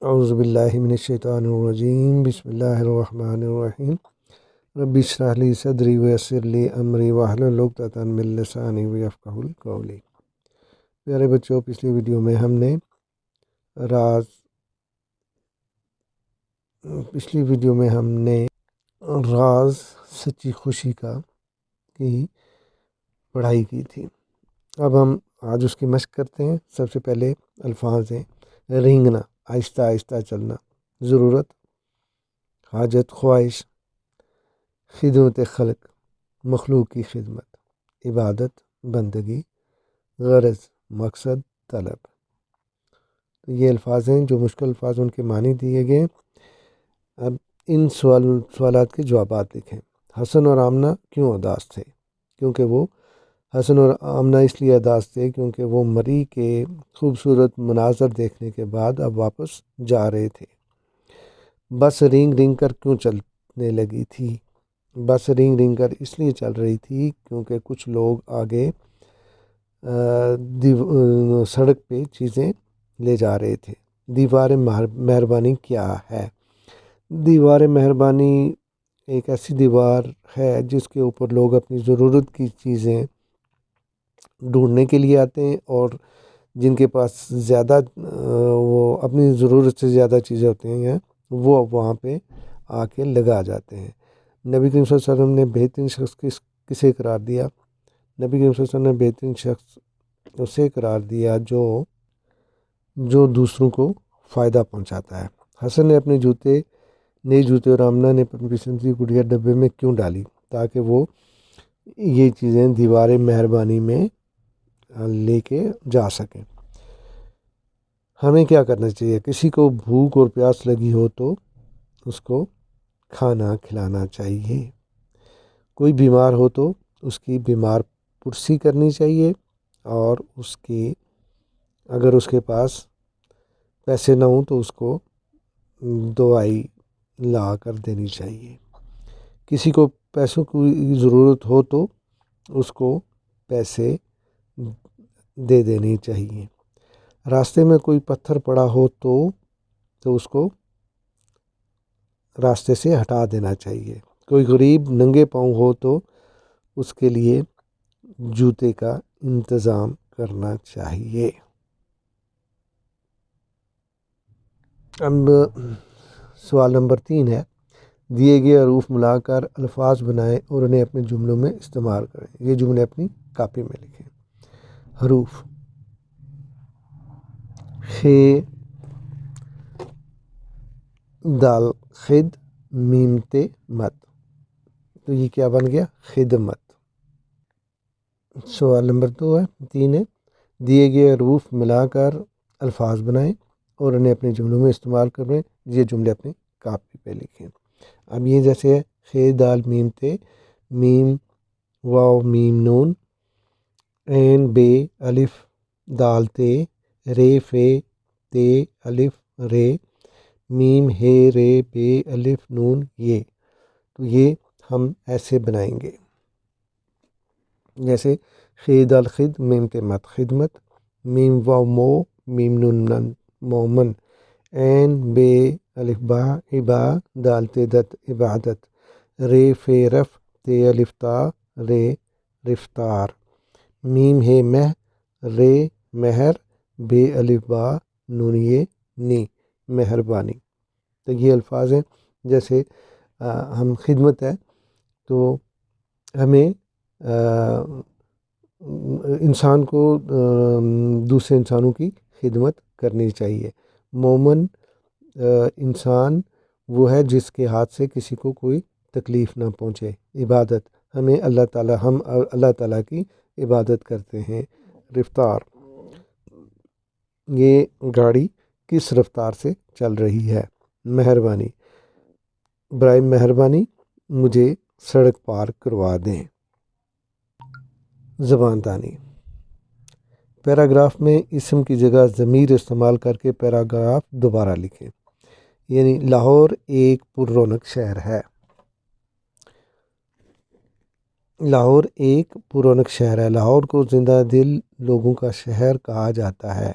اعوذ باللہ من الشیطان الرجیم، بسم اللہ الرحمن الرحیم۔ رب اشرح لی صدری ویسر لی امری واحلل عقدۃ من لسانی یفقہوا قولی۔ پیارے بچوں، پچھلی ویڈیو میں ہم نے راز سچی خوشی کی پڑھائی کی تھی۔ اب ہم آج اس کی مشق کرتے ہیں۔ سب سے پہلے الفاظ ہیں: رینگنا، آہستہ آہستہ چلنا، ضرورت، حاجت، خواہش، خدمت خلق، مخلوق کی خدمت، عبادت، بندگی، غرض، مقصد، طلب۔ تو یہ الفاظ ہیں جو مشکل الفاظ، ان کے معنی دیے گئے۔ اب ان سوالات کے جوابات لکھیں۔ حسن اور آمنہ کیوں اداس تھے؟ حسن اور آمنہ اس لیے اداس تھے کیونکہ وہ مری کے خوبصورت مناظر دیکھنے کے بعد اب واپس جا رہے تھے۔ بس رینگ رینگ کر کیوں چلنے لگی تھی؟ بس رینگ رینگ کر اس لیے چل رہی تھی کیونکہ کچھ لوگ آگے سڑک پہ چیزیں لے جا رہے تھے۔ دیوار مہربانی کیا ہے؟ دیوار مہربانی ایک ایسی دیوار ہے جس کے اوپر لوگ اپنی ضرورت کی چیزیں ڈھونڈنے کے لیے آتے ہیں، اور جن کے پاس زیادہ وہ اپنی ضرورت سے زیادہ چیزیں ہوتی ہیں وہ وہاں پہ آ کے لگا جاتے ہیں۔ نبی کریم صلی اللہ علیہ وسلم نے بہترین شخص کسے قرار دیا؟ نبی کریم صلی اللہ علیہ وسلم نے بہترین شخص اسے قرار دیا جو دوسروں کو فائدہ پہنچاتا ہے۔ حسن نے اپنے نئے جوتے اور آمنہ نے اپنی پسند کی گڑیا ڈبے میں کیوں ڈالی؟ تاکہ وہ یہ چیزیں دیوار مہربانی میں لے کے جا سکیں۔ ہمیں کیا کرنا چاہیے؟ کسی کو بھوک اور پیاس لگی ہو تو اس کو کھانا کھلانا چاہیے۔ کوئی بیمار ہو تو اس کی بیمار پرسی کرنی چاہیے، اور اگر اس کے پاس پیسے نہ ہوں تو اس کو دوائی لا کر دینی چاہیے۔ کسی کو پیسوں کی ضرورت ہو تو اس کو پیسے دے دینی چاہیے۔ راستے میں کوئی پتھر پڑا ہو تو اس کو راستے سے ہٹا دینا چاہیے۔ کوئی غریب ننگے پاؤں ہو تو اس کے لیے جوتے کا انتظام کرنا چاہیے۔ اب سوال نمبر 3 ہے، دیے گئے حروف ملا کر الفاظ بنائیں اور انہیں اپنے جملوں میں استعمال کریں۔ یہ جملے اپنی کاپی میں لکھیں۔ حروف: خ، دال خد، میم تے مت۔ تو یہ کیا بن گیا؟ خدمت۔ سوال نمبر 3 ہے، دیے گئے حروف ملا کر الفاظ بنائیں اور انہیں اپنے جملوں میں استعمال کریں۔ یہ جملے اپنی کاپی پہ لکھیں۔ اب یہ جیسے ہے: خ دال میم تے، میم واو میم نون، عین بے الف دال تے، رے فے تے الف رے، میم ہے رے بے الف نون یہ۔ تو یہ ہم ایسے بنائیں گے، جیسے خ دال خد، میم تے مت خدمت، میم واو مو، میم نون نن مومن، عین بے الف با عبا، دال تے دت عبادت، رے فے رف تے الف تا رے رفتار، میم ہے مہ رے مہر، بے الف با نون یہ نی مہربانی۔ تو یہ الفاظ ہیں۔ جیسے ہم خدمت ہے تو ہمیں انسان کو دوسرے انسانوں کی خدمت کرنی چاہیے۔ مومن انسان وہ ہے جس کے ہاتھ سے کسی کو کوئی تکلیف نہ پہنچے۔ عبادت، ہم اللہ تعالیٰ کی عبادت کرتے ہیں۔ رفتار، یہ گاڑی کس رفتار سے چل رہی ہے۔ مہربانی، برائے مہربانی مجھے سڑک پار کروا دیں۔ زبان دانی، پیراگراف میں اسم کی جگہ ضمیر استعمال کر کے پیراگراف دوبارہ لکھیں۔ یعنی لاہور ایک پر رونق شہر ہے۔ لاہور ایک پر رونق شہر ہے۔ لاہور کو زندہ دل لوگوں کا شہر کہا جاتا ہے۔